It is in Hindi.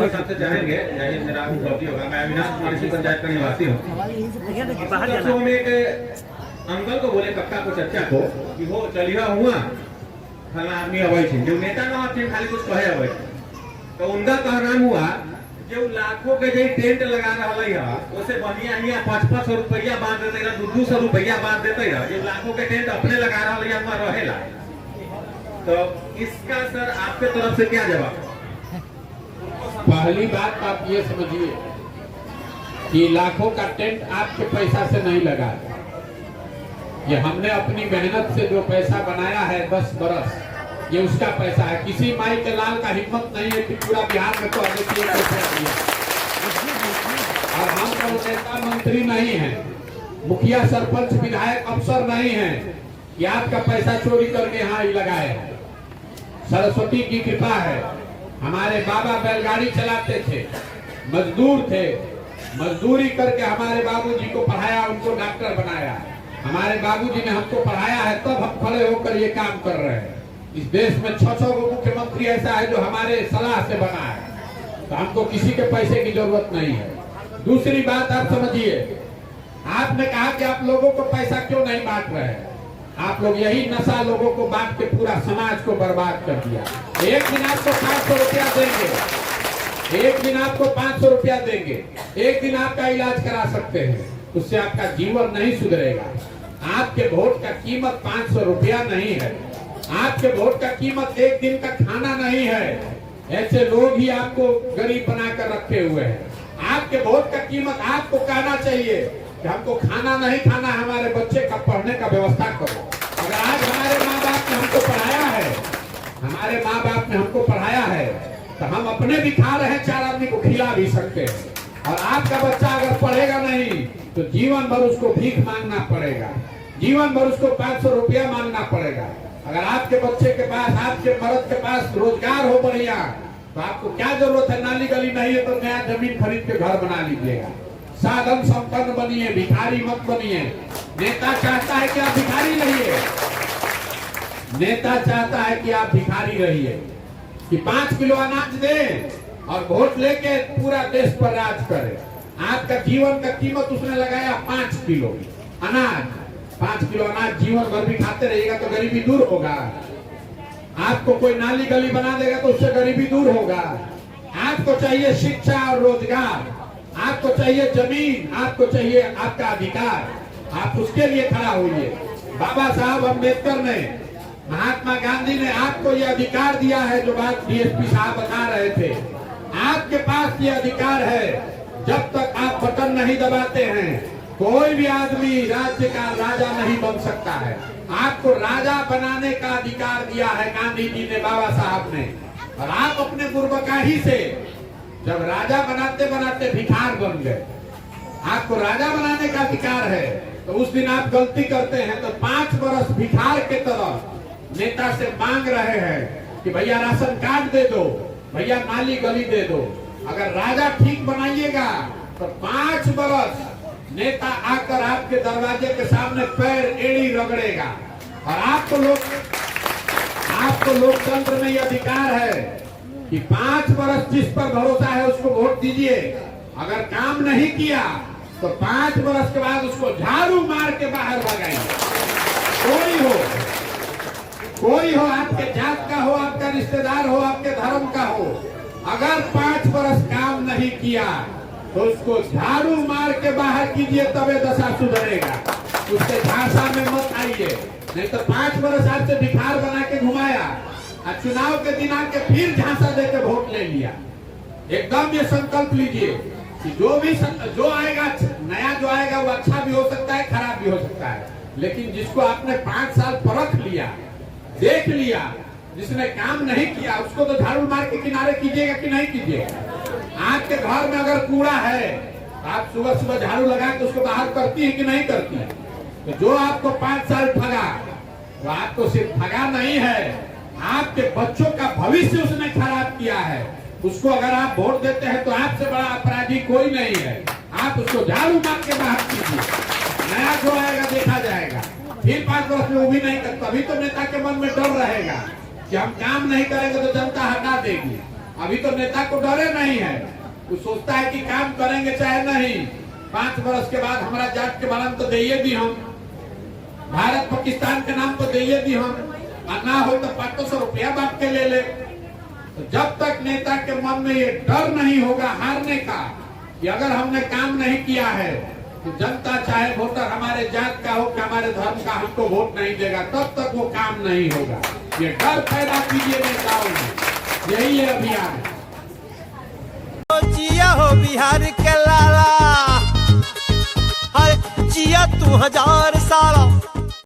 सबसे जानेंगे मेरा होगा। मैं अविनाश कुमार इसी पंचायत का निवासी हूँ। हम एक अंकल को बोले कक्का को चच्चा को कि हो चलिए हुआ फला आदमी अवै जो नेता ना खाली कुछ कहे अवै तो उनका कहना हुआ जो लाखों के जो टेंट लगा रहा है उसे बढ़िया हिया 500 रुपया बांध देते 200 रुपया बांध देते जो लाखों के टेंट अपने लगा रहा है वहाँ रहेला। तो इसका सर आपके तरफ से क्या जवाब? पहली बात आप ये समझिए कि लाखों का टेंट आपके पैसा से नहीं लगा, ये हमने अपनी मेहनत से जो पैसा बनाया है 10 बरस, ये उसका पैसा है। किसी माई के लाल का हिम्मत नहीं है कि पूरा बिहार में तो आगे किए पैसा दिया। और हम तो नेता मंत्री नहीं है, मुखिया सरपंच विधायक अफसर नहीं है कि आपका पैसा चोरी करके यहाँ ही लगाए। सरस्वती की कृपा है। हमारे बाबा बैलगाड़ी चलाते थे, मजदूर थे, मजदूरी करके हमारे बाबूजी को पढ़ाया, उनको डॉक्टर बनाया। हमारे बाबूजी ने हमको पढ़ाया है, तब हम खड़े होकर ये काम कर रहे हैं। इस देश में 6 मुख्यमंत्री ऐसा है जो हमारे सलाह से बना है, तो हमको किसी के पैसे की जरूरत नहीं है। दूसरी बात आप समझिए, आपने कहा कि आप लोगों को पैसा क्यों नहीं बांट रहे हैं। आप लोग यही नशा लोगों को बांट के पूरा समाज को बर्बाद कर दिया। एक दिन आपको 500 रुपया देंगे, एक दिन आपको 500 रुपया देंगे, एक दिन आपका इलाज करा सकते हैं, उससे आपका जीवन नहीं सुधरेगा। आपके वोट का कीमत 500 रुपया नहीं है, आपके वोट का कीमत एक दिन का खाना नहीं है। ऐसे लोग ही आपको गरीब बनाकर रखे हुए हैं। आपके वोट का कीमत आपको कहना चाहिए कि हमको खाना नहीं खाना, हमारे बच्चे का पढ़ने का व्यवस्था करो। अगर आज हमारे माँ बाप ने हमको पढ़ाया है, हमारे माँ बाप ने हमको पढ़ाया है, तो हम अपने भी खा रहे हैं, 4 आदमी को खिला भी सकते हैं। और आपका बच्चा अगर पढ़ेगा नहीं तो जीवन भर उसको भीख मांगना पड़ेगा, जीवन भर उसको 500 रुपया मांगना पड़ेगा। अगर आपके बच्चे के पास, आपके मर्द के पास रोजगार हो बढ़िया, तो आपको क्या जरूरत है? नाली गली नहीं है तो नया जमीन खरीद के घर बना लीजिएगा। साधन संपन्न बनिए, भिखारी मत बनिए। नेता चाहता है कि आप भिखारी रहिए, नेता चाहता है कि आप भिखारी रहिए, कि 5 किलो अनाज दे और वोट लेके पूरा देश पर राज करे। आपका जीवन का कीमत उसने लगाया 5 किलो अनाज। 5 किलो अनाज जीवन भर भी खाते रहिएगा तो गरीबी दूर होगा। आपको कोई नाली गली बना देगा तो उससे गरीबी दूर होगा। आपको चाहिए शिक्षा और रोजगार, आपको चाहिए जमीन, आपको चाहिए आपका अधिकार, आप उसके लिए खड़ा होइए। बाबा साहब अम्बेडकर ने, महात्मा गांधी ने आपको ये अधिकार दिया है, जो बात डीएसपी साहब बता रहे थे। आपके पास ये अधिकार है, जब तक आप बटन नहीं दबाते हैं कोई भी आदमी राज्य का राजा नहीं बन सकता है। आपको राजा बनाने का अधिकार दिया है गांधी जी ने, बाबा साहब ने। और आप अपने बुर्बकाही से जब राजा बनाते बनाते भिखार बन गए। आपको राजा बनाने का अधिकार है, तो उस दिन आप गलती करते हैं तो 5 बरस भिखार के तरह नेता से मांग रहे हैं कि भैया राशन कार्ड दे दो, भैया नाली गली दे दो। अगर राजा ठीक बनाइएगा तो 5 बरस नेता आकर आपके दरवाजे के सामने पैर एड़ी रगड़ेगा। और आपको लोकतंत्र में यह अधिकार है कि 5 बरस जिस पर भरोसा है उसको वोट दीजिए। अगर काम नहीं किया तो 5 बरस के बाद उसको झाड़ू मार के बाहर भगाइए। कोई हो, आपके जात का हो, आपका रिश्तेदार हो, आपके धर्म का हो, अगर 5 बरस काम नहीं किया तो उसको झाड़ू मार के बाहर कीजिए, तबे दशा सुधरेगा। उसके झांसा में मत आइए, नहीं तो 5 बरस आपसे भिखार बना के घुमाया और चुनाव के दिन आके फिर झांसा देके वोट ले लिया। एकदम ये संकल्प लीजिए कि जो आएगा, नया जो आएगा वो अच्छा भी हो सकता है, खराब भी हो सकता है, लेकिन जिसको आपने 5 साल परख लिया, देख लिया, जिसने काम नहीं किया, उसको तो झाड़ू मार के किनारे कीजिएगा कि नहीं कीजिएगा। आपके घर में अगर कूड़ा है, आप सुबह सुबह झाड़ू लगा के उसको बाहर करती है कि नहीं करती है? तो जो आपको 5 साल ठगा, वो आपको सिर्फ ठगा नहीं है, आपके बच्चों का भविष्य उसने खराब किया है। उसको अगर आप वोट देते हैं तो आपसे बड़ा अपराधी कोई नहीं है। आप उसको झाड़ू मार के बाहर कीजिए, नया जो आएगा देखा जाएगा। फिर 5 वर्ष में वो भी नहीं करता, तभी तो नेता के मन में डर रहेगा कि हम काम नहीं करेंगे तो जनता हटा देगी। अभी तो नेता को डरे नहीं है, वो सोचता है कि काम करेंगे चाहे नहीं, 5 वर्ष के बाद हमारा जाट के नाम तो दे दी हम, भारत पाकिस्तान के नाम तो दे दी हम, और ना हो तो 500 रुपया बांट के ले ले। तो जब तक नेता के मन में ये डर नहीं होगा हारने का कि अगर हमने काम नहीं किया है तो जनता चाहे वोटर हमारे जात का हो कि हमारे धर्म का हमको वोट नहीं देगा, तब तक वो काम नहीं होगा। ये डर पैदा कीजिए नेताओं में, यही है अभियान। जिया हो बिहार के लाला, हर जिया तू 1000 साल।